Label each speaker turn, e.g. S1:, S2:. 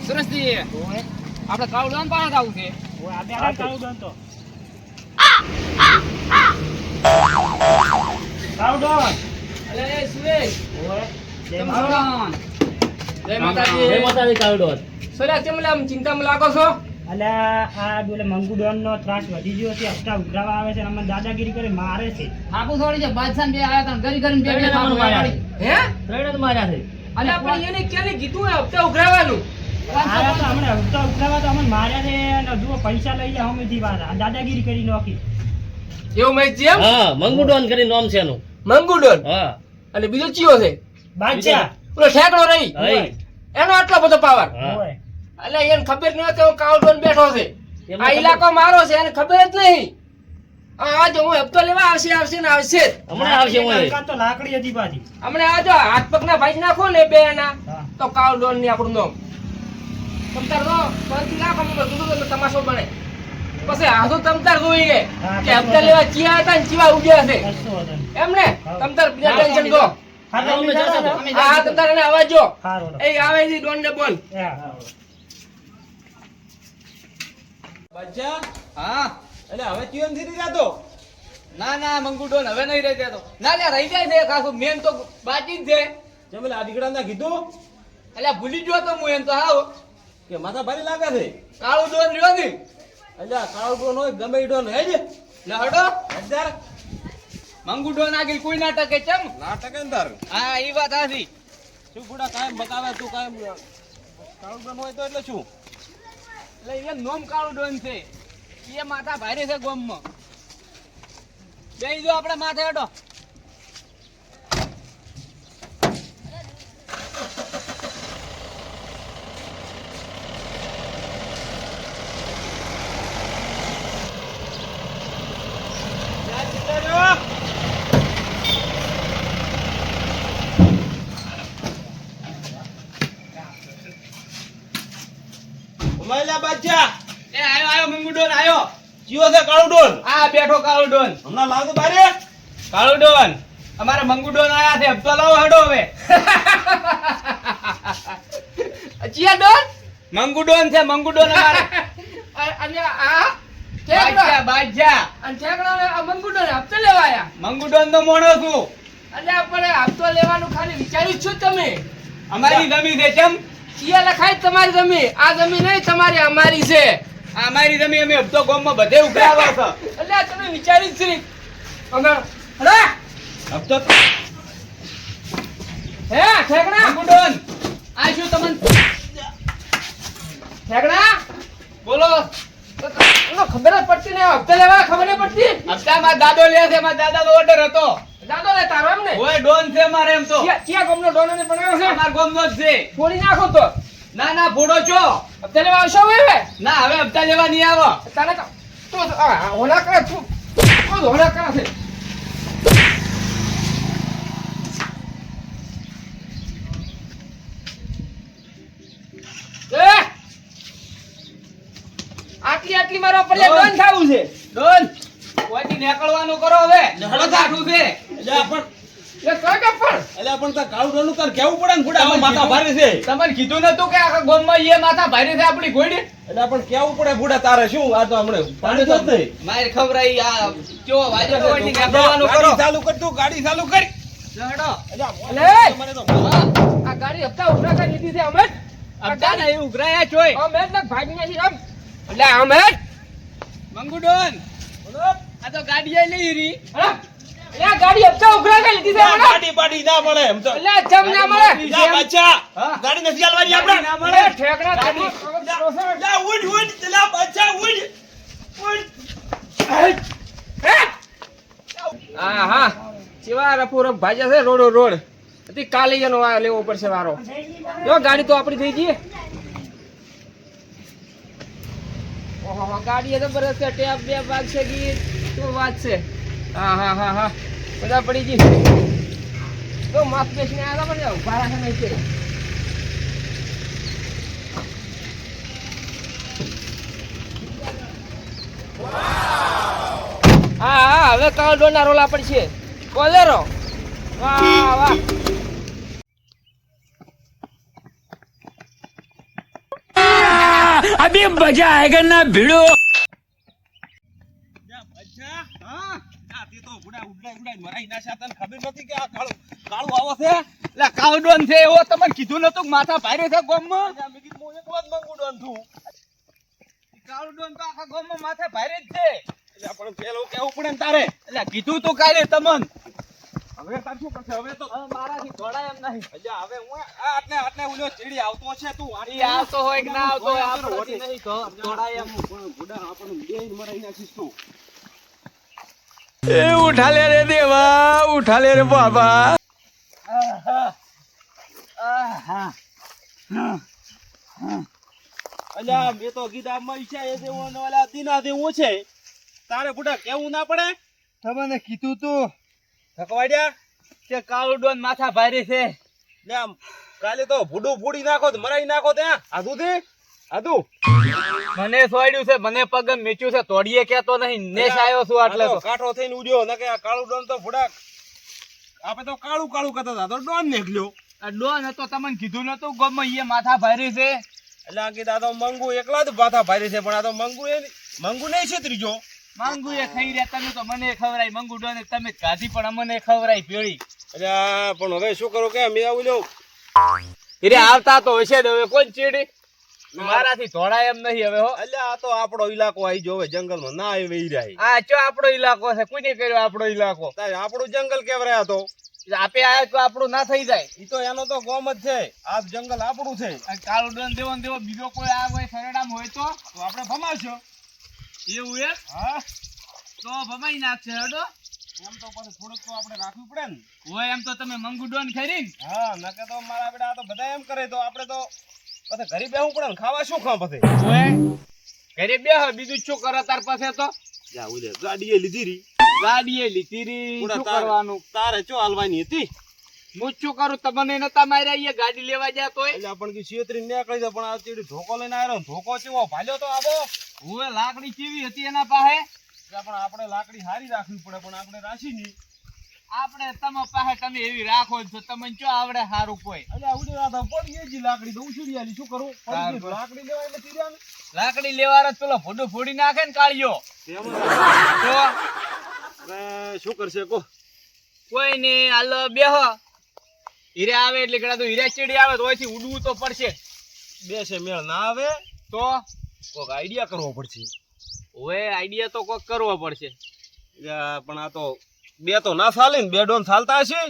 S1: સુરેશજી આપણે કાળુડોન પાસે આવું છે.
S2: કાળુડોન તો કાળુડોન
S1: અલે સુરેશ
S2: જય
S1: માતાજી
S2: કાળુડોન.
S1: સુરેશ કેમ આમ ચિંતામાં લાગો છો?
S2: અલ્યા આ બોલે મંગુડોન નો ત્રાસ વધી ગયો છે. હપ્તા ઉઘરાવા આવે છે અને અમને દાદાગીરી કરી મારે છે.
S1: થાકુ થોડી છે. બાદશાહ બે આયા તા ગરી ગરી બે થાકુ માર્યા. હે
S2: ત્રણ જ માર્યા છે.
S1: અલે પણ એને કેને કીધું હે હપ્તા ઉઘરાવાનું?
S2: આયા તો હમણાં હપ્તા ઉઘરાવા તો અમને માર્યા છે અને જુઓ પૈસા લઈ જાય અમેથી પાછા દાદાગીરી કરી નાખી.
S1: એવું મેં જેમ
S3: હા મંગુડોન કરી નામ છે એનું.
S1: મંગુડોન
S3: હા
S1: અને બીજો ચિયો છે
S2: બાદશાહ
S1: પેલો ઠેકડો રહી
S3: હઈ.
S1: એનો આટલો બધો પાવર.
S3: હા.
S2: હોય.
S1: એટલે એને ખબર ન હતી હું કાળુડોન બેઠો છે. આ ઇલાકો મારો છે એને ખબર જ નહીં. આ જો હું હપ્તો લેવા આવશે ને આવશે જ.
S3: હમણાં આવશે હું એ.
S2: તો લાકડી હતી પાછી.
S1: હમણે આ જો હાથ પગના ભાઈ નાખો ને બે ના
S2: હા.
S1: તો કાળુડોન ની આપણું નામ તમતાર નો પાંચ લાખ અમે બધું તો તમાશો બને. પછી હાથો તમતાર જોઈ ગયે
S2: હા,
S1: કે હપ્તા લેવા ચિયા હતા ને ચીવા ઉડ્યા છે
S2: કશો વાંધો નહીં.
S1: એમને
S2: હા.
S1: તમતાર બીજા ટેન્શન દો.
S2: હા, તો અમે જતા હતા.
S1: હા તમતાર એને અવાજ જો
S2: સારું.
S1: એ આવે છે ડોન ને બોલ.
S2: હા.
S4: બચ્ચા
S1: હા
S4: એટલે હવે ચિયો નથી જાતો.
S1: ના ના મંગુડોન હવે નહીં રહી જતો. ના લ્યા રહી જાય છે ખાસું મેન તો બાકી જ છે.
S4: જેમ આ દીકરાને કીધું
S1: અલ્યા ભૂલી ગયો તો હું એમ તો હાવ
S4: કે માથા ભારી લાગે છે.
S1: કાળું ડોન રહ્યો ને
S4: એટલે કાળો ડોન હોય ગમે ઈ ડોન હે જ
S1: લહડો
S4: હજાર
S1: મંગુડોન આગળ કોઈ ના ટકે ચમ.
S4: નાટક ને તાર
S1: હા ઈ વાત હાથી.
S4: શું બુડા કાયમ બતાવે તું કાયમ કાળો ડોન હોય તો એટલે શું
S1: એટલે એ નોમ કાળું ડોન છે. એ માથા ભારે છે ગોમમાં. બેહી જો આપણે માથે હટો.
S4: ઉમાઈલા બચ્ચા
S1: એ આયો મંગુડોન આયો.
S4: ચિયો છે કાળો ડોન
S1: આ બેઠો કાળું ડોન.
S4: હમણાં લાવતો બારે
S1: કાળું ડોન અમારે મંગુડોન આયા છે. હપ્તો લાવો હડો હવે. ચિયા ડોન? મંગુડોન છે મંગુડોન અમારે. અને આ બાદશાહ બાદશાહ અને ઠેકડા આ મંગુડોન હપ્તો લેવા આયા. મંગુડોન તો મોણો છું. એટલે આપણે હપ્તો લેવાનું ખાલી વિચાર્યું છું તમે. અમારી જમીન છે ચમ ચિયા લખાય તમારી જમીન. આ જમીન નહીં તમારી અમારી છે. આ અમારી જમીન અમે હપ્તો ગામમાં બધે ઉઘરાવા છે. એટલે આ તમે વિચાર્યું જ છે અમે અરે
S4: હપ્તો
S1: હે ઠેકડા મંગુડોન આ શું તમને ઠેકડા બોલો તો તમને ખબર જ પડતી ને હપ્તા લેવા ખબર નહીં પડતી. હપ્તા માં દાદો લે છે. મારા દાદા નો ઓર્ડર હતો. દાદો લે તારો એમ ને ઓય ડોન છે મારે એમ તો ક્યાં ગામનો ડોન ને બનાવ્યો છે? અમાર ગામનો જ છે. ફોડી નાખો તો. ના ના ફોડો છો. હપ્તા લેવા આવશો હવે? ના હવે હપ્તા લેવા નહીં આવો. તને તો હોના કરે તું હોના કરે છે. આટલી મારો પડે ડોન થાવું છે. ડોન કોઈથી નીકળવાનું કરો હવે. નહડો કાઠું છે.
S4: એટલે પણ
S1: એ કઈ કે પણ
S4: એટલે પણ તાર કાળો ડોન તાર કેવું પડે ને બુડા માથા ભારી છે.
S1: તમને કીધું નતું કે આખા ગામમાં એ માથા ભારે છે આપણી ઘોડી.
S4: એટલે પણ કેવું પડે બુડા તારે શું આ તો હમણે પાણી તો જ નહીં.
S1: મારી ખબરાઈ આ કેવો વાજો તો કોઈથી નીકળવાનું કરો.
S4: ગાડી ચાલુ કર તું ગાડી ચાલુ કર
S1: નહડો
S4: એટલે મને તો
S1: આ ગાડી હપ્તા ઉઘરા કરી લીધી છે અમે. હપ્તા નહીં ઉઘરાયા ચોય. અમે જ ભાગી નથી આમ. એટલે અમે મંગુડોન આ તો ગાડી આઈ લઈ રી. એટલે આ ગાડી હપ્તા ઉઘરા કરી લીધી છે અમે.
S4: ગાડી બાડી ના મળે એમ તો
S1: એટલે જમ ના મળે.
S4: જા બચ્ચા
S1: હા.
S4: ગાડી નથી ચાલવાની આપણે
S1: ના મળે ઠેકડા
S4: ગાડી. જા ઉડ ઉડ લા બચ્ચા ઉડ ઉડ
S1: હા હા ચેવા રપુરપ ભાજ્યા છે રોડો રોડ. હતી કાલે એનો લેવો પડશે વારો. જો ગાડી તો આપણી થઈ ગઈ. ઓહો ગાડી તો બરસ છે. ટેપ બે ભાગ છે ગીત શું વાત છે. હા હા હા હા બધા પડી ગઈ. તો માફ બેસને આવ્યા પણ ઉભા રાખે નહીં છે. હા હા હવે કાળ ડોના રોલા પડશે. બોલેરો વાહ વાહ अभी मजा आएगा ना भिड़ो।
S4: અચ્છા હા આ તે તો બુડા ઉડાઈ મરાઈ નાખ્યા તને ખબર નથી કે આ કાળું આવો છે
S1: એટલે કાવડોન છે એવો તમને કીધું નતું કે માથા ભારે છે ગોમમાં.
S4: મેં કીધું હું એકલો જ મંગુડોન છું
S1: કાવડોન તો આખા ગોમમાં માથા ભારે જ છે.
S4: એટલે પણ પેલું કેવું પડે ને તારે
S1: એટલે કીધું તો કાલે તમન.
S4: હવે તાર શું કરશે હવે તો
S1: મારાથી થોડા એમ નહીં.
S4: અજા હવે હું આટલે ઉલ્યો ચીડી આવતો છે તું
S1: ઈ આવતો હોય કે ના આવતો હોય આપણાથી નહીં થોડા એમ.
S4: પણ બુડા આપણને બેન મરાઈ નાખીશ તું
S1: એ ઉઠા લે રે દેવા, ઉઠા લે રે બાબા.
S4: અલ્યા મેં તો કીધા મૈસા એ દેવો ને ઓલા દીના દેવું છે તારે બુડા કેવું ના પડે
S5: તમને કીધું તું
S4: થકવાડ્યા
S1: તે કાવડોન માથા ભારે છે.
S4: લે આમ કાલે તો ભૂડું ફૂડી નાખો તો મરાઈ નાખો ત્યાં આધું થી આધું
S1: મને સોડ્યું છે, મને પગમ મેચ્યું છે, તોડીએ કેતો નહીં. નેશ આવ્યો છું આટલે તો.
S4: કાઠો થઈને ઉડ્યો નકે આ કાળું ડોન તો ભૂડા આપણે તો કાળું કરતા હતા તો ડોન નીકળ્યો
S1: આ ડોન હતો તમને કીધું નતું ગમે ઈ માથા ભારે છે.
S4: એટલે આ કીધા તો મંગુ એકલા જ માથા ભારી છે પણ આ તો મંગુ નહીં છે ત્રીજો
S1: માંગુ એ ખાઈ રહ્યા તમે તો મને ખવરાય. મંગુ ડોને તમે જ ખાધી પણ અમને ખવરાય ભેળી.
S4: એટલે આ પણ હવે શું કરું કે મેં આવું લ્યો
S1: રે આવતા તો હશે જ હવે કોણ ચીડી. મારાથી થોડા એમ નહીં હવે હો.
S4: એટલે આ તો આપણો ઇલાકો આવી જોવે જંગલમાં ના આવી વહી રહ્યા
S1: આ ચો આપણો ઇલાકો છે. કોઈને કર્યો આપણો ઇલાકો?
S4: તારે આપણું જંગલ કેવરાયા તો
S1: આપે આયા તો આપણું ના થઈ જાય.
S4: ઈ તો એનો તો ગોમ જ છે આ જંગલ આપણું છે
S1: આ કાળો ડોન દેવો ને દેવો બીજો કોઈ આ હોય શરણામ હોય તો
S4: આપણે ભમાશો
S1: એવું એમ
S4: હા
S1: તો ભમાઈ નાખશે હડો.
S4: એમ તો પછી થોડુંક તો આપણે રાખવું પડે ને
S1: હોય એમ તો તમે મંગુ ડોન ખરી ને.
S4: હા નકે તો મારા બેટા આ તો બધા એમ કરે તો આપણે તો પછી ઘરે બેહવું પડે ને ખાવા શું ખા પછી
S1: હોય ઘરે બે બીજું શું કરે તાર પાસે તો.
S4: જા ઉલે ગાડીએ લીધી રી
S1: ગાડીએ લીધી રી
S4: પૂરા
S1: શું કરવાનું.
S4: તારે ચો હાલવાની હતી
S1: હું જ શું કરું તમને નતા માર્યા ઈ ગાડી લેવા ગયા તોય.
S4: એટલે આપણ કે છેતરી નીકળી જાય પણ આ ચીડી ધોકો લઈને આવ્યો ને ધોકો ચેવો ભાલ્યો તો આવો
S1: હોય લાકડી કેવી હતી એના પાસે.
S4: એટલે પણ આપણે લાકડી હારી રાખવી પડે પણ આપણે રાશી નહીં
S1: આપણે તમે પાસે તમે એવી રાખો છો તમને ચો આવડે સારું કોઈ.
S4: એટલે ઉડી રાત પડી ગઈ લાકડી તો ઉછળી આલી શું કરું પડી ગઈ લાકડી લેવાય નથી રહ્યા ને
S1: લાકડી લેવા જ પેલો ભોડું ફોડી નાખે ને કાળિયો તો
S4: અરે શું કરશે કો
S1: કોઈ ને હાલો બેહો. હીરે આવે એટલે કડા તો હીરે ચીડી આવે તો ઓયથી ઉડવું તો પડશે.
S4: બેસે મેળ ના આવે
S1: તો
S4: કોક આઈડિયા કરવો પડશે
S1: હવે આઈડિયા તો કોક કરવો પડશે.
S4: પણ આ તો બે તો ના ચાલે ને બે ડોન ચાલતા હશે